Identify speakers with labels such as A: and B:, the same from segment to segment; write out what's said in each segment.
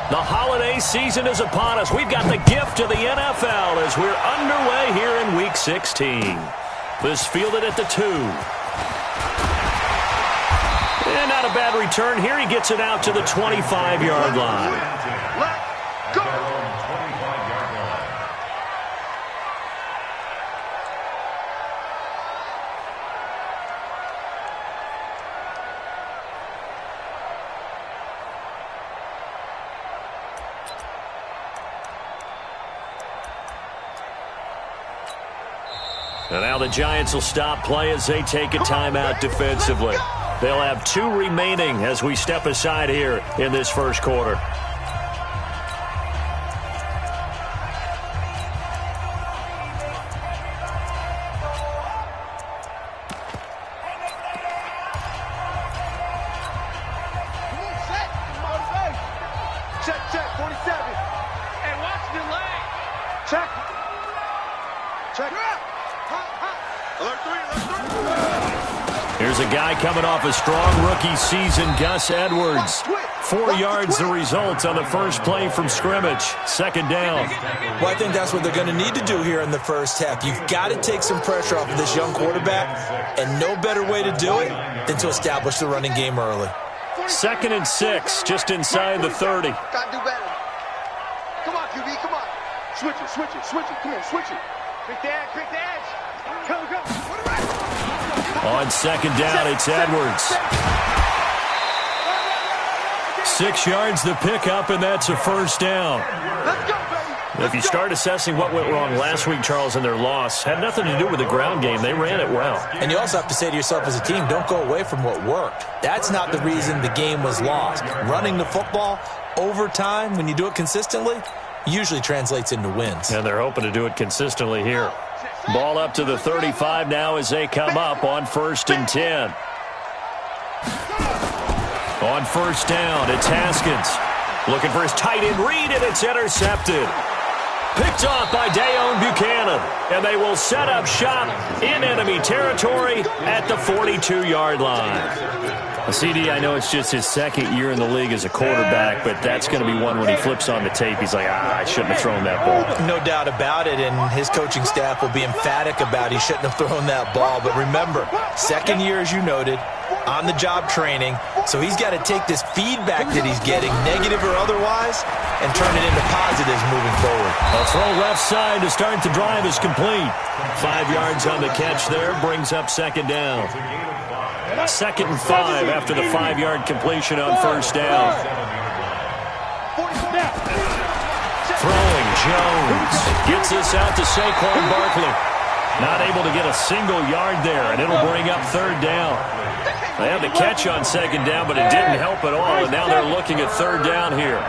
A: The holiday season is upon us. We've got the gift of the NFL as we're underway here in Week 16. This fielded at the 2. And not a bad return here. He gets it out to the 25-yard line.
B: Let's go!
A: And now the Giants will stop play as they take a timeout defensively. They'll have 2 remaining as we step aside here in this first quarter.
B: Check, 47. Hey, watch the leg. Check.
A: Here's a guy coming off a strong rookie season, Gus Edwards. 4 yards the result on the first play from scrimmage. Second down.
C: Well, I think that's what they're going to need to do here in the first half. You've got to take some pressure off of this young quarterback, and no better way to do it than to establish the running game early.
A: 2nd and 6, just inside the 30.
B: Got to do better. Come on, QB, come on. Switch it. Come on, switch it. Quick the edge. Go.
A: On second down, it's Edwards. 6 yards the pickup, and that's a first down.
B: Let's go, baby.
A: If you start assessing what went wrong last week, Charles, in their loss, had nothing to do with the ground game. They ran it well.
C: And you also have to say to yourself as a team, don't go away from what worked. That's not the reason the game was lost. Running the football over time, when you do it consistently, usually translates into wins.
A: And they're hoping to do it consistently here. Ball up to the 35 now as they come up on 1st and 10. On first down, it's Haskins. Looking for his tight end read, and it's intercepted. Picked off by Dayon Buchanan. And they will set up shop in enemy territory at the 42-yard line. CD, I know it's just his 2nd year in the league as a quarterback, but that's going to be one when he flips on the tape. He's like, I shouldn't have thrown that ball.
C: No doubt about it, and his coaching staff will be emphatic about he shouldn't have thrown that ball. But remember, 2nd year, as you noted, on-the-job training, so he's got to take this feedback that he's getting, negative or otherwise, and turn it into positives moving forward.
A: A throw left side to start the drive is complete. 5 yards on the catch there, brings up second down. 2nd and 5 after the 5-yard completion on first down. Throwing Jones. Gets this out to Saquon Barkley. Not able to get a single yard there, and it'll bring up 3rd down. They had the catch on 2nd down, but it didn't help at all, and now they're looking at 3rd down here.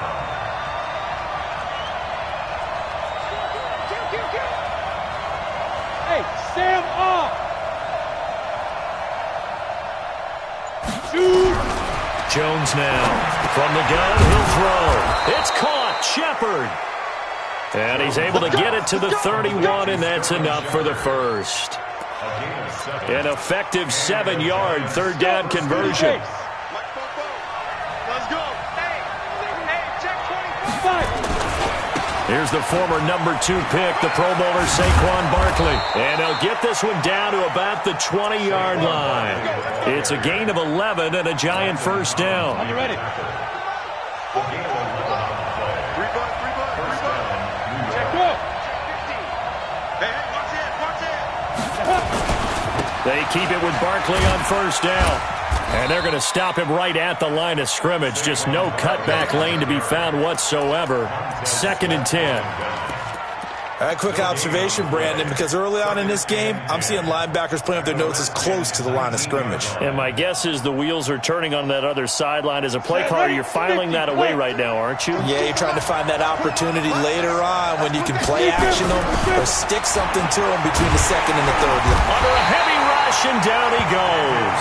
B: Hey, Sam off.
A: Jones now. From the gun, he'll throw. It's caught. Shepard. And he's able to get it to the 31, and that's enough for the first. An effective 7-yard 3rd down conversion.
B: Let's go. Hey, check 25.
A: Here's the former number 2 pick, the Pro Bowler Saquon Barkley. And they'll get this one down to about the 20-yard line. It's a gain of 11 and a Giant first down.
B: Are you ready?
A: They keep it with Barkley on first down. And they're going to stop him right at the line of scrimmage. Just no cutback lane to be found whatsoever. 2nd and 10.
C: All right, quick observation, Brandon, because early on in this game, I'm seeing linebackers playing up their noses close to the line of scrimmage.
A: And my guess is the wheels are turning on that other sideline. As a play caller, you're filing that away right now, aren't you?
C: Yeah, you're trying to find that opportunity later on when you can play action them or stick something to them between the 2nd and the 3rd.
A: Under a heavy rush, and down he goes.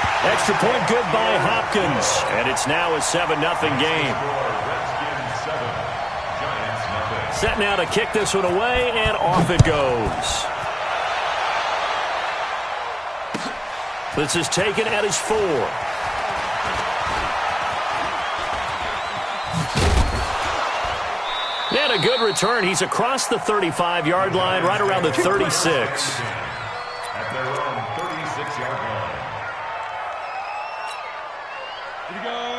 A: Extra point good by Hopkins. And it's now a 7-0 game. Set now to kick this one away, and off it goes. This is taken at his 4. And a good return. He's across the 35-yard line, right around the 36.
D: At their own 36-yard line.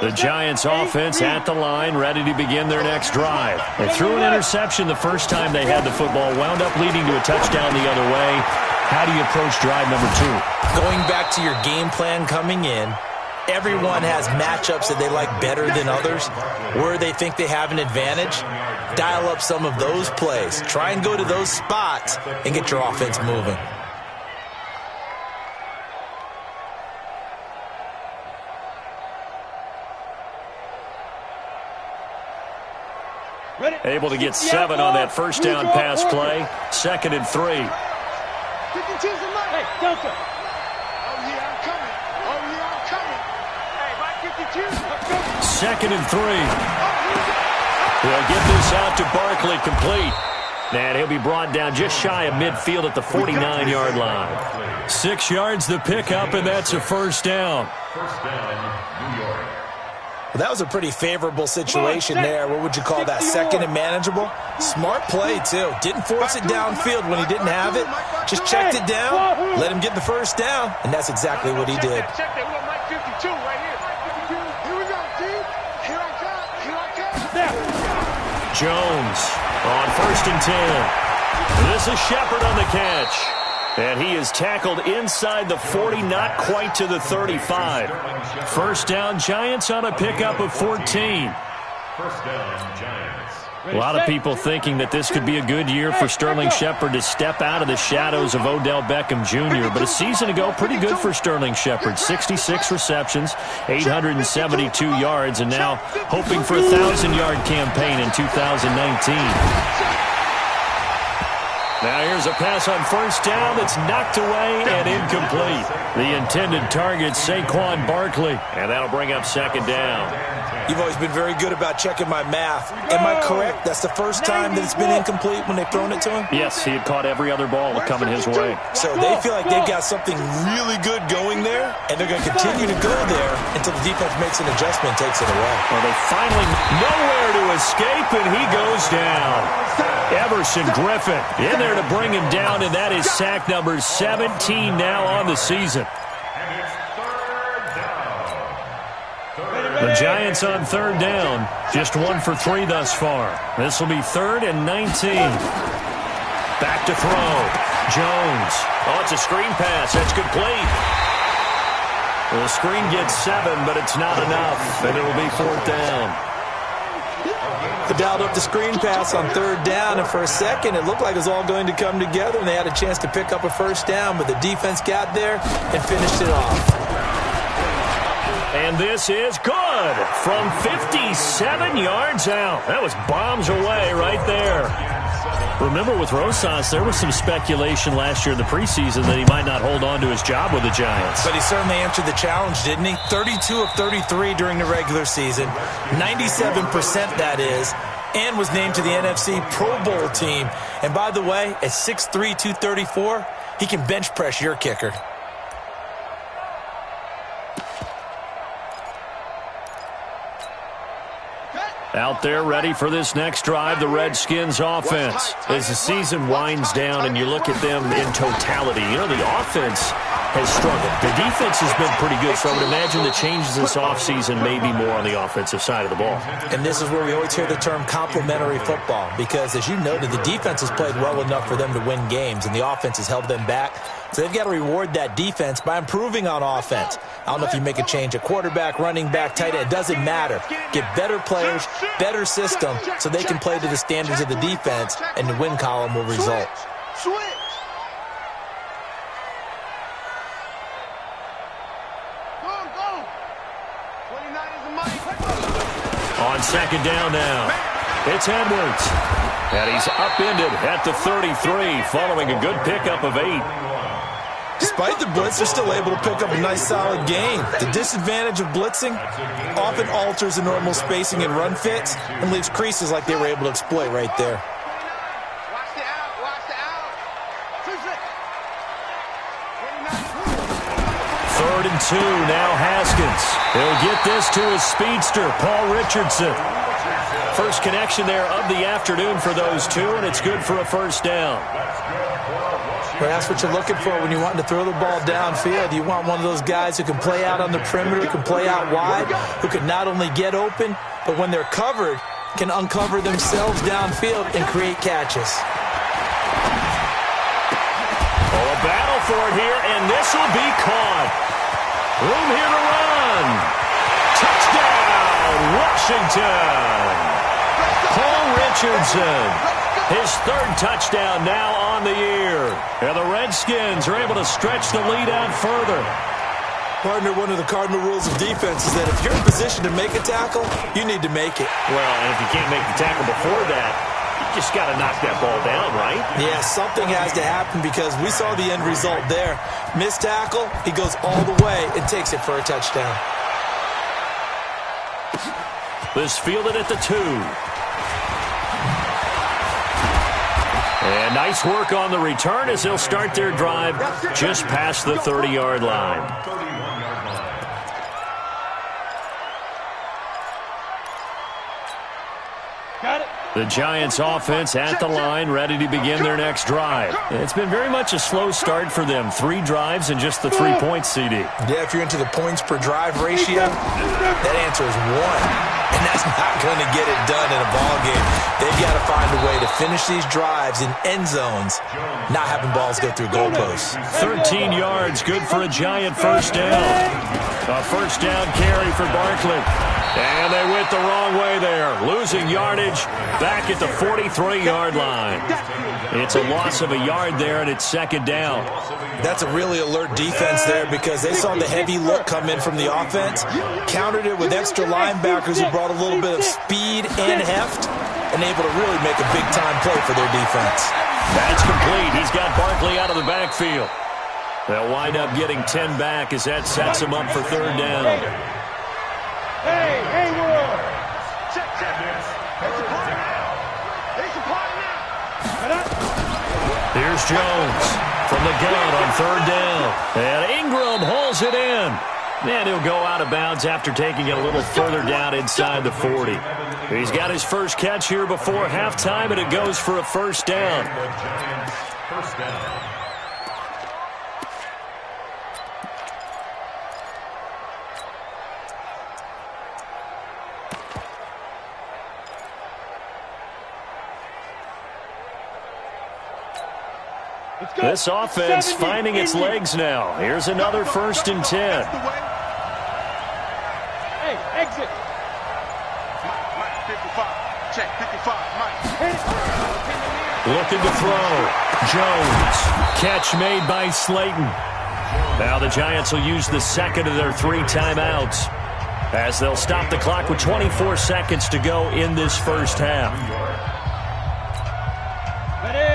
A: The Giants offense at the line, ready to begin their next drive. They threw an interception the first time they had the football, wound up leading to a touchdown the other way. How do you approach drive number 2?
C: Going back to your game plan coming in, everyone has matchups that they like better than others, where they think they have an advantage. Dial up some of those plays. Try and go to those spots and get your offense moving.
A: Able to get 7 on that first down pass play. 2nd and 3.
B: Hey, Delta. Oh, yeah, I'm coming. Oh, yeah, I'm coming. Hey, right 52.
A: 2nd and 3. They'll get this out to Barkley, complete. And he'll be brought down just shy of midfield at the 49-yard line. 6 yards the pickup, and that's a first down.
D: First down, New York.
C: Well, that was a pretty favorable situation there. What would you call that? 2nd and manageable? Smart play, too. Didn't force it downfield when he didn't have it. Just checked it down, let him get the first down, and that's exactly what he did.
B: Check that. We got Mike 52 right here. Here we go, D. Here I come. Here I come.
A: Jones on 1st and 10. This is Shepard on the catch. And he is tackled inside the 40, not quite to the 35. First down, Giants on a pickup of 14.
D: First down, Giants.
A: A lot of people thinking that this could be a good year for Sterling Shepard to step out of the shadows of Odell Beckham Jr., but a season ago, pretty good for Sterling Shepard. 66 receptions, 872 yards, and now hoping for a 1,000-yard campaign in 2019. Now here's a pass on first down that's knocked away and incomplete. The intended target, Saquon Barkley, and that'll bring up 2nd down.
C: You've always been very good about checking my math. Am I correct? That's the first time that it's been incomplete when they've thrown it to him?
A: Yes, he had caught every other ball coming his way.
C: So they feel like they've got something really good going there, and they're going to continue to go there until the defense makes an adjustment and takes it away.
A: Well, they finally nowhere to escape, and he goes down. Everson Griffin in there to bring him down, and that is sack number 17 now on the season. The Giants on 3rd down, just 1 for 3 thus far. This will be 3rd and 19. Back to throw. Jones. Oh, it's a screen pass. That's complete. The screen gets 7, but it's not enough, and it will be 4th down.
C: They dialed up the screen pass on 3rd down, and for a second it looked like it was all going to come together, and they had a chance to pick up a first down, but the defense got there and finished it off.
A: And this is good from 57 yards out. That was bombs away right there. Remember, with Rosas, there was some speculation last year in the preseason that he might not hold on to his job with the Giants.
C: But he certainly answered the challenge, didn't he? 32 of 33 during the regular season, 97% that is, and was named to the NFC Pro Bowl team. And by the way, at 6'3", 234, he can bench press your kicker.
A: Out there ready for this next drive, the Redskins offense. As the season winds down and you look at them in totality, you know, the offense has struggled. The defense has been pretty good, so I would imagine the changes this offseason may be more on the offensive side of the ball.
C: And this is where we always hear the term complementary football, because as you noted, the defense has played well enough for them to win games, and the offense has held them back. So they've got to reward that defense by improving on offense. I don't know if you make a change at quarterback, running back, tight end. It doesn't matter. Get better players, better system, so they can play to the standards of the defense, and the win column will result.
B: Switch. Go. 29 is the mic.
A: On 2nd down now, it's Edwards. And he's upended at the 33 following a good pickup of 8.
C: Despite the blitz, they're still able to pick up a nice solid gain. The disadvantage of blitzing often alters the normal spacing and run fits and leaves creases like they were able to exploit right there.
B: Watch the out. Watch the out.
A: 3rd and 2, now Haskins. He'll get this to his speedster, Paul Richardson. First connection there of the afternoon for those two, and it's good for a first down.
C: Well, that's what you're looking for when you want to throw the ball downfield. You want one of those guys who can play out on the perimeter, can play out wide, who can not only get open, but when they're covered, can uncover themselves downfield and create catches.
A: Oh, a battle for it here, and this will be caught. Room here to run. Touchdown, Washington. Paul Richardson, his 3rd touchdown now on the year. And the Redskins are able to stretch the lead out further.
C: Partner, one of the cardinal rules of defense is that if you're in position to make a tackle, you need to make it.
A: Well, and if you can't make the tackle before that, you just got to knock that ball down, right?
C: Yeah, something has to happen because we saw the end result there. Missed tackle, he goes all the way and takes it for a touchdown.
A: This fielded at the 2. And nice work on the return as they'll start their drive just past the 30-yard line.
B: Got it.
A: The Giants offense at the line, ready to begin their next drive. It's been very much a slow start for them. 3 drives and just the 3 points, CD.
C: Yeah, if you're into the points per drive ratio, that answer is 1. And that's not going to get it done in a ball game. They've got to find a way to finish these drives in end zones, not having balls go through goalposts.
A: 13 yards, good for a Giant first down. A first down carry for Barkley. And they went the wrong way there, losing yardage back at the 43-yard line. It's a loss of a yard there, and it's 2nd down.
C: That's a really alert defense there because they saw the heavy look come in from the offense, countered it with extra linebackers who brought a little bit of speed and heft, and able to really make a big-time play for their defense.
A: That's complete. He's got Barkley out of the backfield. They'll wind up getting 10 back as that sets him up for 3rd down.
B: Hey, Hayward! Check. There's supply now.
A: Here's Jones from the gun on 3rd down. And Ingram hauls it in. And he'll go out of bounds after taking it a little further down inside the 40. He's got his first catch here before halftime, and it goes for a first down.
D: First down.
A: This offense finding its legs now. Here's another 1st and 10.
B: Hey, exit. Mike, 55. Check, 55. Mike.
A: Looking to throw. Jones. Catch made by Slayton. Now the Giants will use the 2nd of their 3 timeouts as they'll stop the clock with 24 seconds to go in this first half.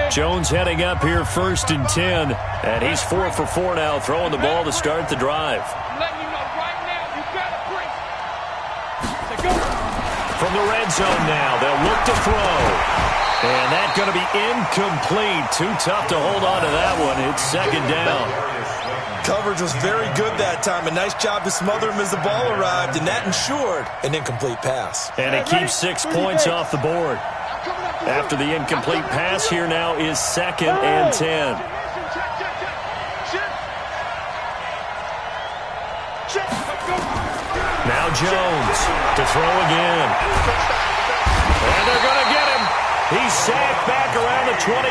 A: Jones heading up here 1st and 10, and he's 4 for 4 now, throwing the ball to start the drive.
B: Letting you know right now, you gotta bring.
A: From the red zone now, they'll look to throw. And that's going to be incomplete. Too tough to hold on to that one. It's 2nd down.
C: Coverage was very good that time. A nice job to smother him as the ball arrived, and that ensured an incomplete pass.
A: And it keeps 6 points off the board. After the incomplete pass, here now is 2nd and 10. Now Jones to throw again. And they're going to get him. He's sacked back around the 28.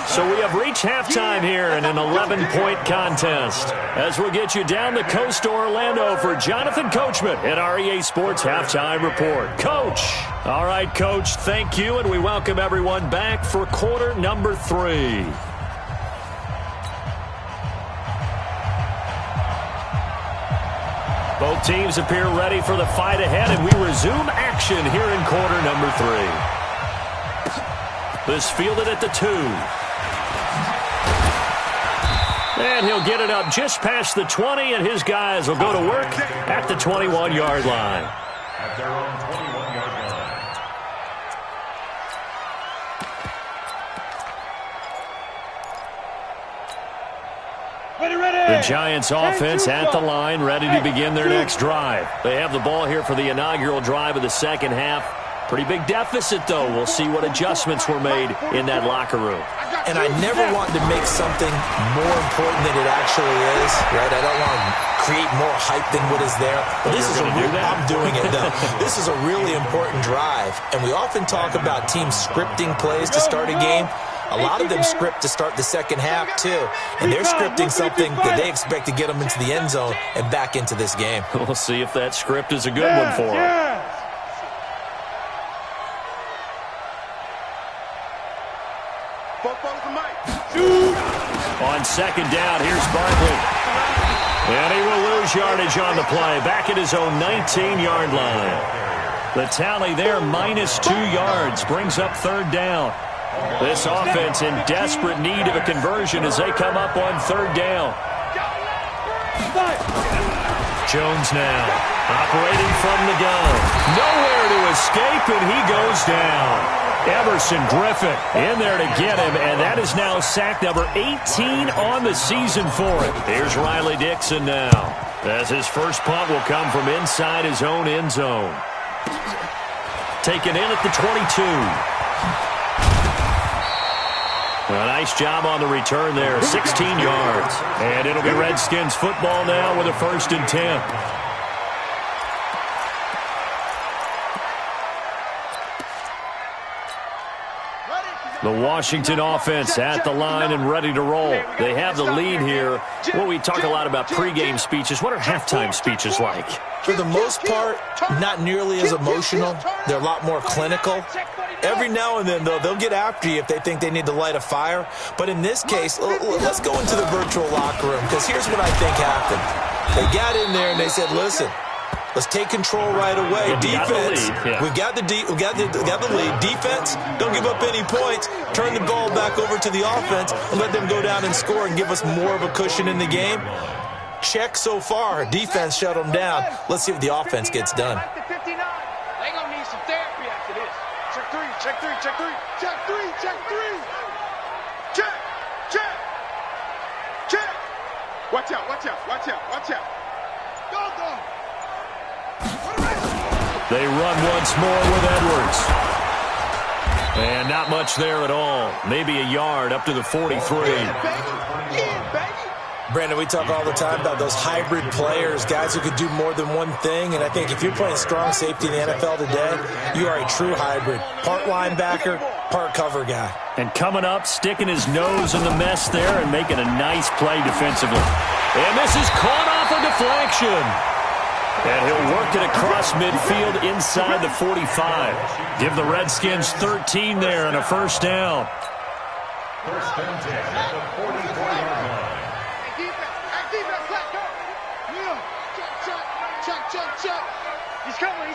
A: So we have reached halftime here in an 11-point contest. As we'll get you down the coast to Orlando for Jonathan Coachman at our EA Sports Halftime Report. Coach. All right, Coach, thank you, and we welcome everyone back for quarter number 3. Both teams appear ready for the fight ahead, and we resume action here in quarter number 3. This fielded at the 2. And he'll get it up just past the 20, and his guys will go to work at the 21-yard line.
D: At their own 21-yard line.
A: The Giants offense at the line, ready to begin their next drive. They have the ball here for the inaugural drive of the second half. Pretty big deficit, though. We'll see what adjustments were made in that locker room.
C: And I never want to make something more important than it actually is, right? I don't want to create more hype than what is there. But this is I'm doing it, though. This is a really important drive. And we often talk about teams scripting plays to start a game. A lot of them script to start the second half, too. And they're scripting something that they expect to get them into the end zone and back into this game.
A: We'll see if that script is a good one for them. On second down, here's Barkley. And he will lose yardage on the play. Back at his own 19-yard line. The tally there, -2 yards, brings up third down. This offense in desperate need of a conversion as they come up on third down. Jones now, operating from the gun. Nowhere to escape, and he goes down. Everson Griffin in there to get him, and that is now sack number 18 on the season for him. Here's Riley Dixon now, as his first punt will come from inside his own end zone. Taken in at the 22. A nice job on the return there, 16 yards. And it'll be Redskins football now with a 1st and 10. The Washington offense at the line and ready to roll. They have the lead here. Well, we talk a lot about pregame speeches. What are halftime speeches like?
C: For the most part, not nearly as emotional. They're a lot more clinical. Every now and then, though, they'll get after you if they think they need to light a fire. But in this case, let's go into the virtual locker room, because here's what I think happened. They got in there and they said, listen, let's take control right away. Defense, we got the lead. Defense, don't give up any points. Turn the ball back over to the offense and let them go down and score and give us more of a cushion in the game. Check so far. Defense shut them down. Let's see if the offense gets done.
B: They gonna need some therapy after this. Check three, check three, check three, check three, check three. Check, check, check. Watch out, watch out, watch out, watch out. Go, go.
A: They run once more with Edwards. And not much there at all. Maybe a yard up to the 43.
B: Yeah, baby.
C: Brandon, we talk all the time about those hybrid players, guys who could do more than one thing. And I think if you're playing strong safety in the NFL today, you are a true hybrid. Part linebacker, part cover guy.
A: And coming up, sticking his nose in the mess there and making a nice play defensively. And this is caught off a deflection. And he'll work it across midfield inside the 45. Give the Redskins 13 there and a 1st down.
D: 1st and 10 at the 44-yard line.
B: Check. He's coming.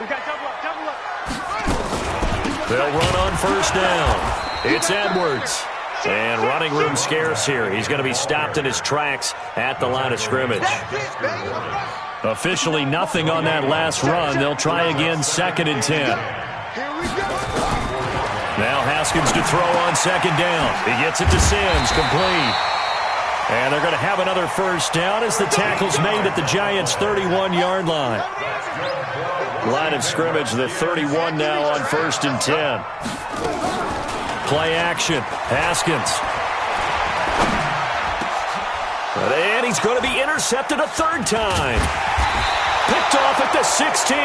B: We got double up.
A: They'll run on 1st down. It's Edwards. And running room scarce here. He's going to be stopped in his tracks at the line of scrimmage. Officially nothing on that last run. They'll try again 2nd and 10. Now Haskins to throw on 2nd down. He gets it to Sims, complete. And they're going to have another 1st down as the tackle's made at the Giants' 31-yard line. Line of scrimmage, the 31 now on 1st and 10. Play action. Haskins. And he's going to be intercepted a 3rd time. Picked off at the 16.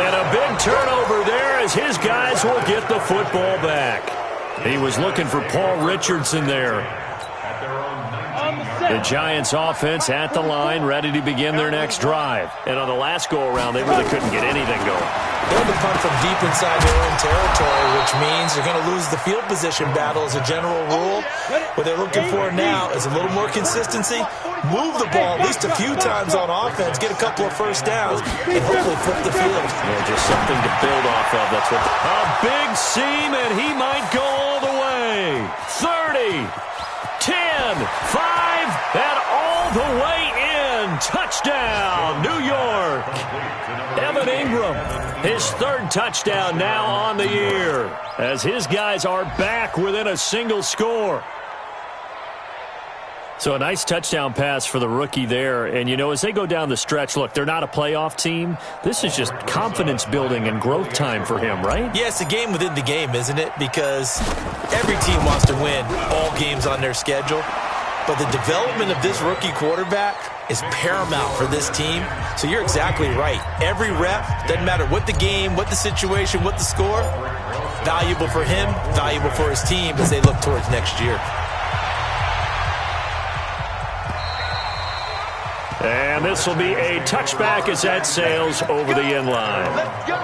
A: And a big turnover there as his guys will get the football back. He was looking for Paul Richardson there. The Giants offense at the line, ready to begin their next drive. And on the last go-around, they really couldn't get anything going.
C: They had to punt from deep inside their own territory, which means they're going to lose the field position battle as a general rule. What they're looking for now is a little more consistency, move the ball at least a few times on offense, get a couple of 1st downs, and hopefully flip the field.
A: Yeah, just something to build off of. That's what. A big seam, and he might go all the way. 30. 10, His third touchdown now on the year, as his guys are back within a single score. So a nice touchdown pass for the rookie there. And, you know, as they go down the stretch, look, they're not a playoff team. This is just confidence building and growth time for him, right?
C: Yeah, it's a game within the game, isn't it? Because every team wants to win all games on their schedule. But the development of this rookie quarterback is paramount for this team. So you're exactly right. Every rep, doesn't matter what the game, what the situation, what the score, valuable for him, valuable for his team as they look towards next year.
A: And this will be a touchback as that sails over the end line.
B: Let's go.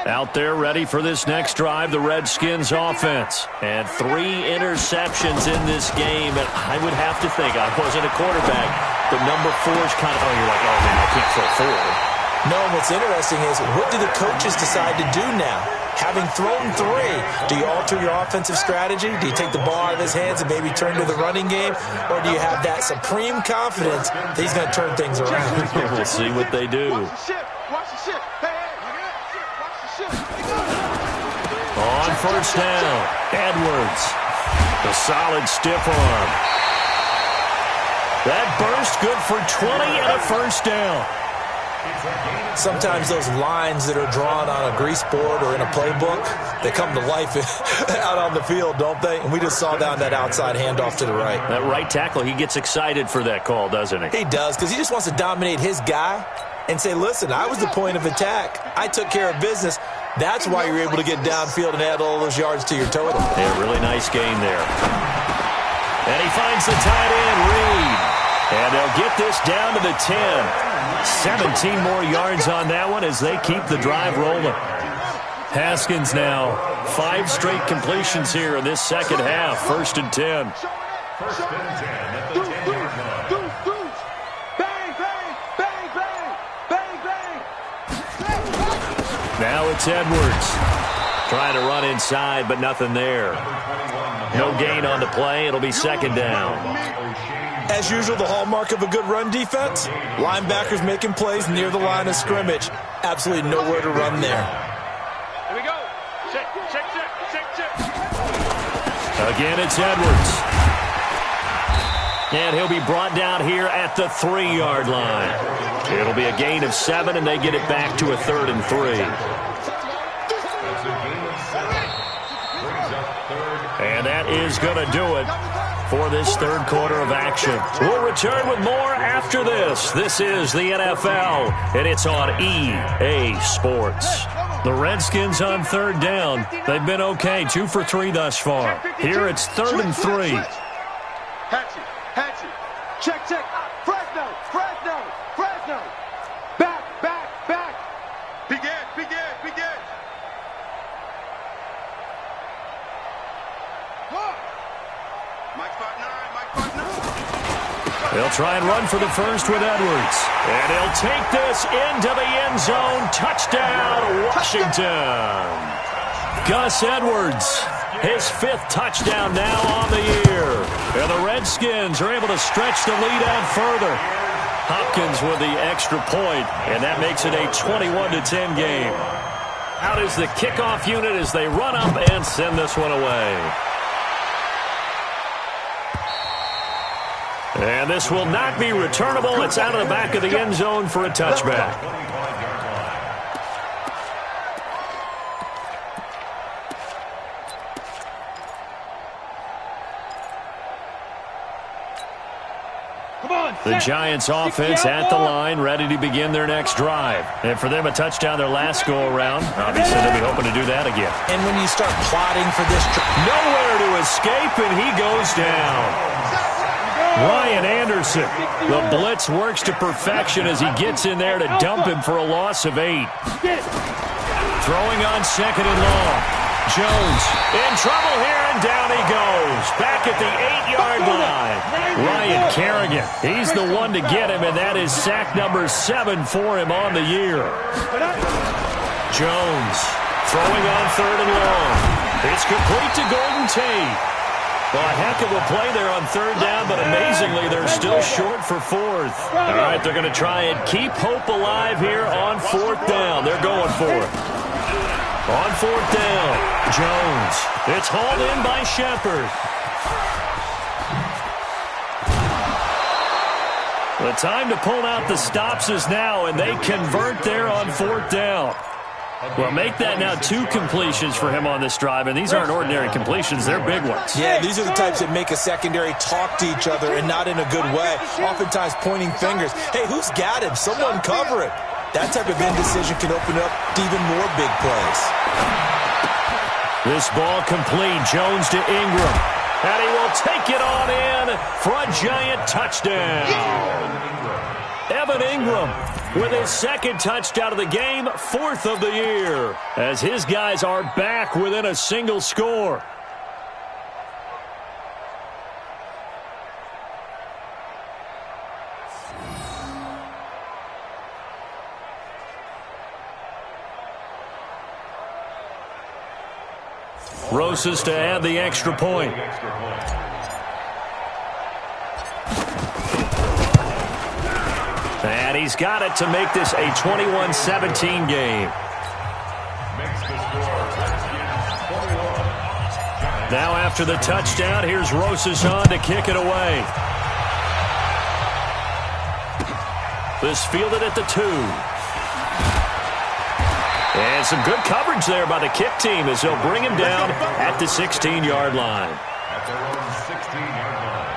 A: Out there ready for this next drive, the Redskins offense. And 3 interceptions in this game. And I would have to think, I wasn't a quarterback, but number 4 is kind of, oh, you're like, oh, man, I can't throw 4.
C: No, what's interesting is, what do the coaches decide to do now? Having thrown 3, do you alter your offensive strategy? Do you take the ball out of his hands and maybe turn to the running game? Or do you have that supreme confidence that he's going to turn things around?
A: We'll see what they do.
B: Watch the ship. Watch the ship. Hey, watch the ship.
A: On first down, Edwards. The solid stiff arm. That burst good for 20 and a first down.
C: Sometimes those lines that are drawn on a grease board or in a playbook, they come to life out on the field, don't they? And we just saw down that outside handoff to the right.
A: That right tackle, he gets excited for that call, doesn't he?
C: He does, because he just wants to dominate his guy and say, listen, I was the point of attack. I took care of business. That's why you're able to get downfield and add all those yards to your total.
A: Yeah, really nice gain there. And he finds the tight end, Reed. And they'll get this down to the 10. 17 more yards on that one as they keep the drive rolling. Haskins now 5 straight completions here in this second half. First and 10.
D: First and 10 at the 10-yard line.
B: Bang, bang, bang, bang, bang, bang.
A: Now it's Edwards. Trying to run inside, but nothing there. No gain on the play. It'll be second down.
C: As usual, the hallmark of a good run defense, linebackers making plays near the line of scrimmage. Absolutely nowhere to run there.
B: Here we go. Check.
A: Again, it's Edwards. And he'll be brought down here at the 3-yard line. It'll be a gain of 7, and they get it back to a 3rd and 3. And that is going to do it for this third quarter of action. We'll return with more after this. This is the NFL, and it's on EA Sports. The Redskins on third down. They've been okay, 2 for 3 thus far. Here it's 3rd and 3.
B: Hatchet. Check. Fresno. Back. Begin. Mike 5'9".
A: They'll try and run for the first with Edwards. And he'll take this into the end zone. Touchdown, Washington. Gus Edwards, his 5th touchdown now on the year. And the Redskins are able to stretch the lead out further. Hopkins with the extra point, and that makes it a 21-10 game. Out is the kickoff unit as they run up and send this one away. And this will not be returnable. It's out of the back of the end zone for a touchback. The Giants offense at the line, ready to begin their next drive. And for them, a touchdown their last go-around. Obviously, they'll be hoping to do that again.
C: And when you start plotting for this...
A: Nowhere to escape, and he goes down. Ryan Anderson, the blitz works to perfection as he gets in there to dump him for a loss of 8. Throwing on 2nd and long. Jones in trouble here, and down he goes. Back at the 8-yard line. Ryan Kerrigan, he's the one to get him, and that is sack number 7 for him on the year. Jones throwing on 3rd and long. It's complete to Golden Tate. Well, a heck of a play there on third down, but amazingly, they're still short for fourth. All right, they're going to try and keep hope alive here on fourth down. They're going for it. On fourth down, Jones. It's hauled in by Shepard. The time to pull out the stops is now, and they convert there on fourth down. Well, make that now 2 completions for him on this drive, and these aren't ordinary completions. They're big ones.
C: Yeah, these are the types that make a secondary talk to each other and not in a good way, oftentimes pointing fingers. Hey, who's got him? Someone cover it. That type of indecision can open up to even more big plays.
A: This ball complete. Jones to Ingram. And he will take it on in for a giant touchdown. Evan Ingram with his second touchdown of the game, 4th of the year, as his guys are back within a single score. Rosas to add the extra point. And he's got it to make this a 21-17 game. Now after the touchdown, here's Rosas on to kick it away. This fielded at the 2. And some good coverage there by the kick team as they'll bring him down at the 16-yard line.
D: At their own 16-yard line.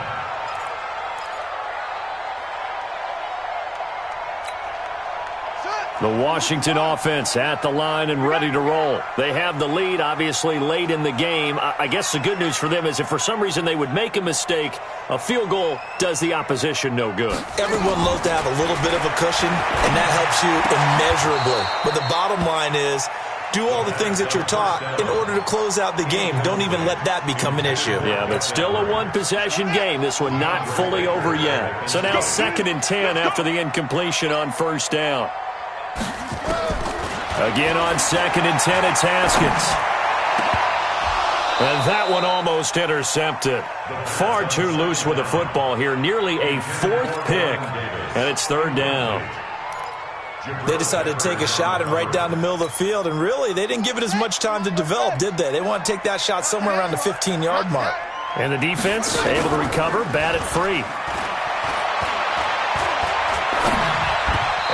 A: The Washington offense at the line and ready to roll. They have the lead, obviously, late in the game. I guess the good news for them is if for some reason they would make a mistake, a field goal does the opposition no good.
C: Everyone loves to have a little bit of a cushion, and that helps you immeasurably. But the bottom line is, do all the things that you're taught in order to close out the game. Don't even let that become an issue.
A: Yeah, but still a one-possession game. This one not fully over yet. So now 2nd and 10 after the incompletion on first down. Again on 2nd and 10, it's Haskins. And that one almost intercepted. Far too loose with the football here. Nearly a 4th pick. And it's 3rd down.
C: They decided to take a shot and right down the middle of the field. And really, they didn't give it as much time to develop, did they? They want to take that shot somewhere around the 15-yard mark.
A: And the defense able to recover, bat it free.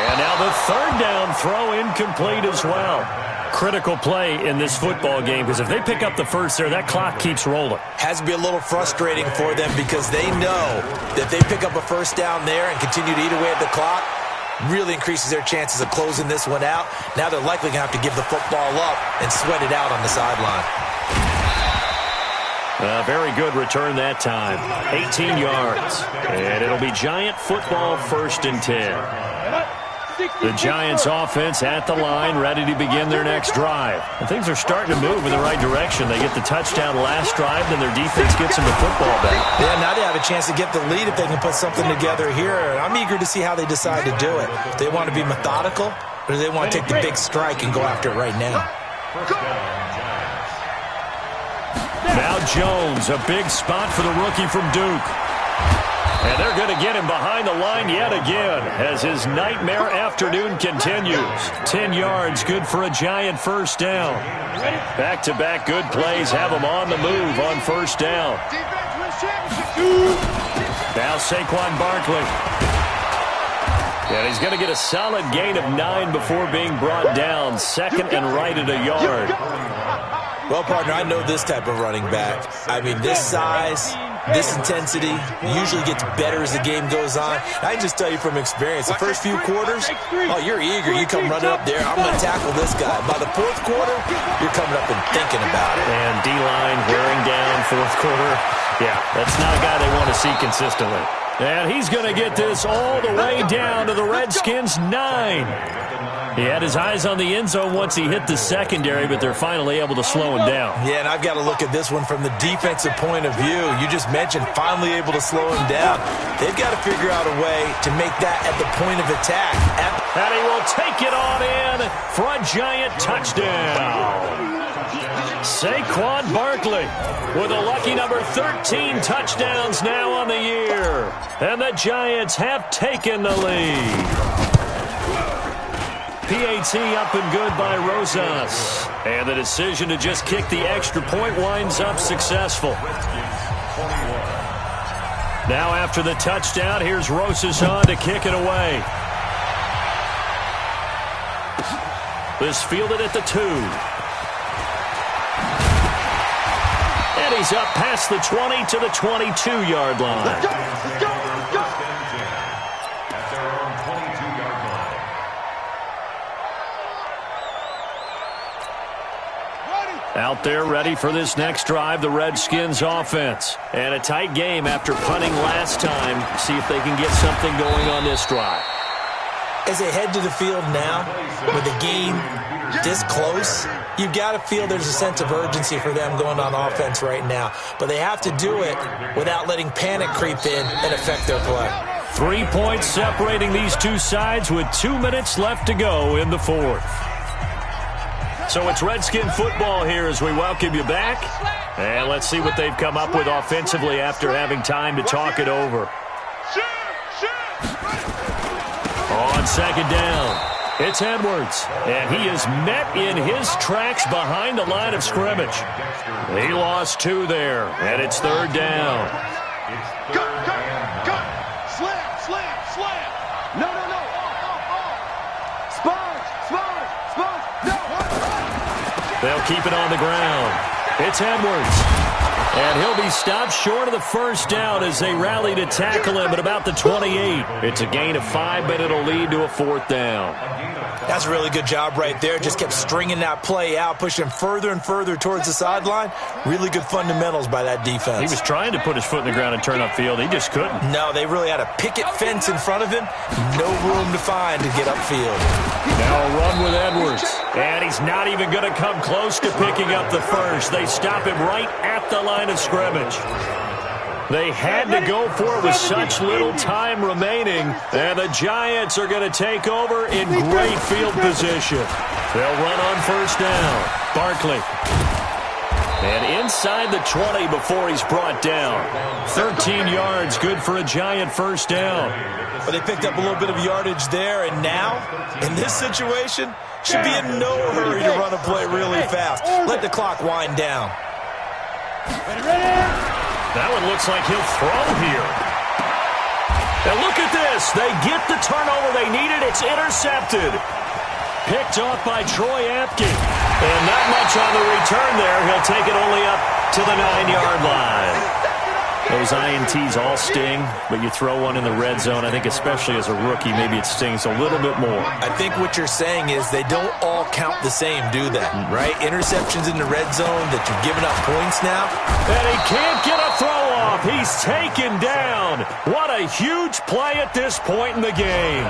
A: And now the 3rd down throw incomplete as well. Critical play in this football game because if they pick up the first there, that clock keeps rolling.
C: Has to be a little frustrating for them because they know that they pick up a first down there and continue to eat away at the clock, really increases their chances of closing this one out. Now they're likely going to have to give the football up and sweat it out on the sideline.
A: Very good return that time. 18 yards. And it'll be Giant football, 1st and 10. The Giants offense at the line, ready to begin their next drive. And things are starting to move in the right direction. They get the touchdown last drive, then their defense gets them the football back.
C: Yeah, now they have a chance to get the lead if they can put something together here. I'm eager to see how they decide to do it. Do they want to be methodical, or do they want to take the big strike and go after it right now?
A: Now Jones, a big spot for the rookie from Duke. And they're going to get him behind the line yet again as his nightmare afternoon continues. 10 yards, good for a Giant first down. Back-to-back good plays have him on the move on first down. Now Saquon Barkley. And he's going to get a solid gain of 9 before being brought down. 2nd and right at a yard.
C: Well, partner, I know this type of running back. I mean, this size, this intensity usually gets better as the game goes on. I can just tell you from experience, the first few quarters, oh, you're eager. You come running up there, I'm going to tackle this guy. By the 4th quarter, you're coming up and thinking about it.
A: And D-line wearing down 4th quarter. Yeah, that's not a guy they want to see consistently. And he's going to get this all the way down to the Redskins' 9. He had his eyes on the end zone once he hit the secondary, but they're finally able to slow him down.
C: Yeah, and I've got to look at this one from the defensive point of view. You just mentioned finally able to slow him down. They've got to figure out a way to make that at the point of attack.
A: And he will take it on in for a Giant touchdown. Saquon Barkley with a lucky number 13 touchdowns now on the year. And the Giants have taken the lead. PAT up and good by Rosas. And the decision to just kick the extra point winds up successful. Now after the touchdown, here's Rosas on to kick it away. This fielded at the 2. And he's up past the 20 to the 22-yard line.
B: Let's go, let's go, let's go.
D: At their own 22-yard line.
A: Out there ready for this next drive, the Redskins offense. And a tight game after punting last time. See if they can get something going on this drive.
C: As they head to the field now, with the game this close, you've got to feel there's a sense of urgency for them going on offense right now. But they have to do it without letting panic creep in and affect their play.
A: 3 points separating these two sides with 2 minutes left to go in the fourth. So it's Redskin football here as we welcome you back. And let's see what they've come up with offensively after having time to talk it over. On second down, it's Edwards, and he is met in his tracks behind the line of scrimmage. He lost 2 there, and it's third down.
B: Cut. Slam. No. Sponge. No.
A: They'll keep it on the ground. It's Edwards. And he'll be stopped short of the first down as they rally to tackle him at about the 28. It's a gain of 5, but it'll lead to a fourth down.
C: That's a really good job right there. Just kept stringing that play out, pushing him further and further towards the sideline. Really good fundamentals by that defense.
A: He was trying to put his foot in the ground and turn upfield. He just couldn't.
C: No, they really had a picket fence in front of him. No room to find to get upfield.
A: Now a run with Edwards. And he's not even going to come close to picking up the first. They stop him right at the line of scrimmage. They had to go for it with such little time remaining. And the Giants are going to take over in great field position. They'll run on first down. Barkley. And inside the 20 before he's brought down. 13 yards, good for a Giant first down.
C: But they picked up a little bit of yardage there, and now, in this situation, should be in no hurry to run a play really fast. Let the clock wind down.
A: That one looks like he'll throw here. And look at this. They get the turnover they needed. It's intercepted. Picked off by Troy Apke. And not much on the return there. He'll take it only up to the 9-yard line. Those INTs all sting, but you throw one in the red zone, I think especially as a rookie, maybe it stings a little bit more.
C: I think what you're saying is they don't all count the same, do they? Right? Interceptions in the red zone that you're giving up points now.
A: And he can't get a throw off. He's taken down. What a huge play at this point in the game.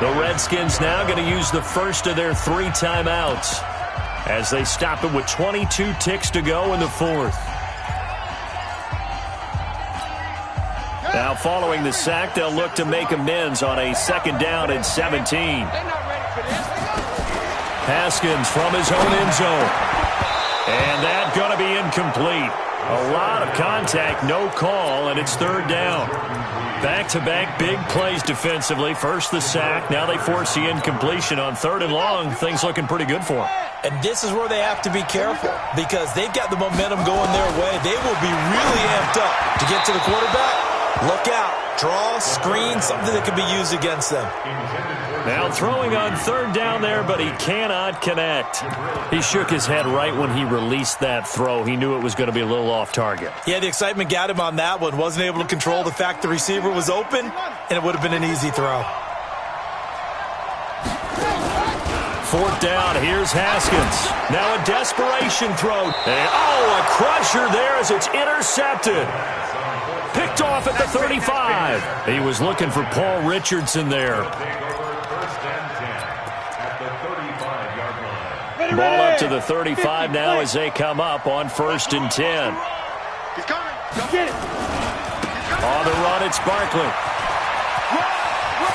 A: The Redskins now going to use the first of their 3 timeouts as they stop it with 22 ticks to go in the fourth. Now, following the sack, they'll look to make amends on a second down and 17. Haskins from his own end zone. And that's going to be incomplete. A lot of contact, no call, and it's third down. Back-to-back big plays defensively. First the sack, now they force the incompletion on third and long. Things looking pretty good for them.
C: And this is where they have to be careful because they've got the momentum going their way. They will be really amped up to get to the quarterback. Look out. Draw, screen, something that can be used against them.
A: Now throwing on third down there, but he cannot connect. He shook his head right when he released that throw. He knew it was going to be a little off target.
C: Yeah, the excitement got him on that one. Wasn't able to control the fact the receiver was open, and it would have been an easy throw.
A: Fourth down, here's Haskins. Now a desperation throw. And, a crusher there as it's intercepted. Picked off at the 35. He was looking for Paul Richardson there. Ball up to the 35 now as they come up on 1st and 10.
B: He's coming. Go get it.
A: On the run, it's Barkley.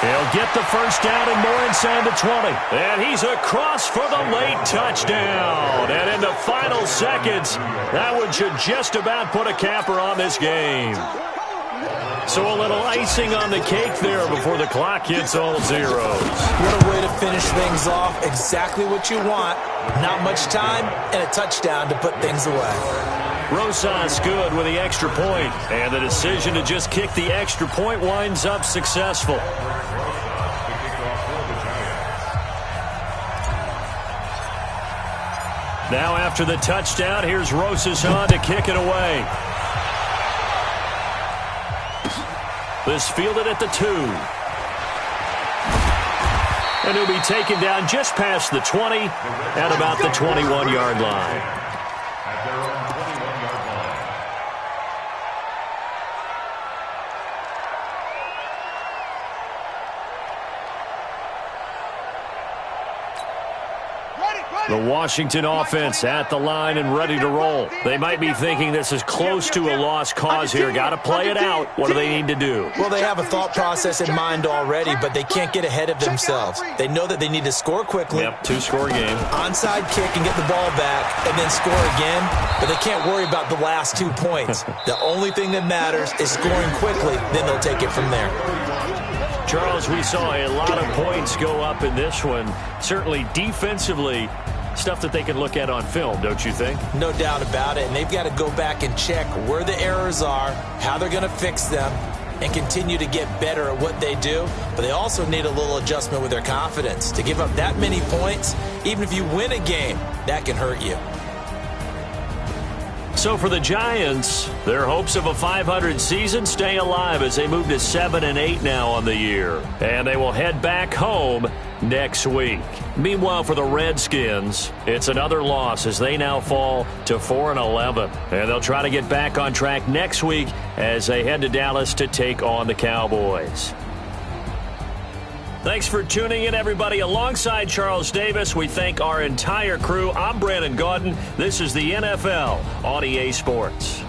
A: He'll get the first down and more inside the 20. And he's across for the late touchdown. And in the final seconds, that one should just about put a capper on this game. So a little icing on the cake there before the clock hits all zeros.
C: What a way to finish things off. Exactly what you want. Not much time and a touchdown to put things away.
A: Rosas good with the extra point. And the decision to just kick the extra point winds up successful. Now after the touchdown, here's Rosas on to kick it away. This fielded at the 2. And he'll be taken down just past the 20 at about the 21-yard line.
D: At their own 21-yard line.
A: The Washington offense at the line and ready to roll. They might be thinking this is close to a lost cause here. Got to play it out. What do they need to do?
C: Well, they have a thought process in mind already, but they can't get ahead of themselves. They know that they need to score quickly.
A: Yep, 2-score game.
C: Onside kick and get the ball back and then score again, but they can't worry about the last 2 points. The only thing that matters is scoring quickly, then they'll take it from there.
A: Charles, we saw a lot of points go up in this one. Certainly defensively, stuff that they can look at on film, don't you think?
C: No doubt about it, and they've got to go back and check where the errors are, how they're going to fix them, and continue to get better at what they do. But they also need a little adjustment with their confidence. To give up that many points, even if you win a game, that can hurt you.
A: So for the Giants, their hopes of a 500 season stay alive as they move to 7-8 now on the year. And they will head back home next week. Meanwhile, for the Redskins, it's another loss as they now fall to 4-11. And they'll try to get back on track next week as they head to Dallas to take on the Cowboys. Thanks for tuning in, everybody. Alongside Charles Davis, we thank our entire crew. I'm Brandon Gaudin. This is the NFL on EA Sports.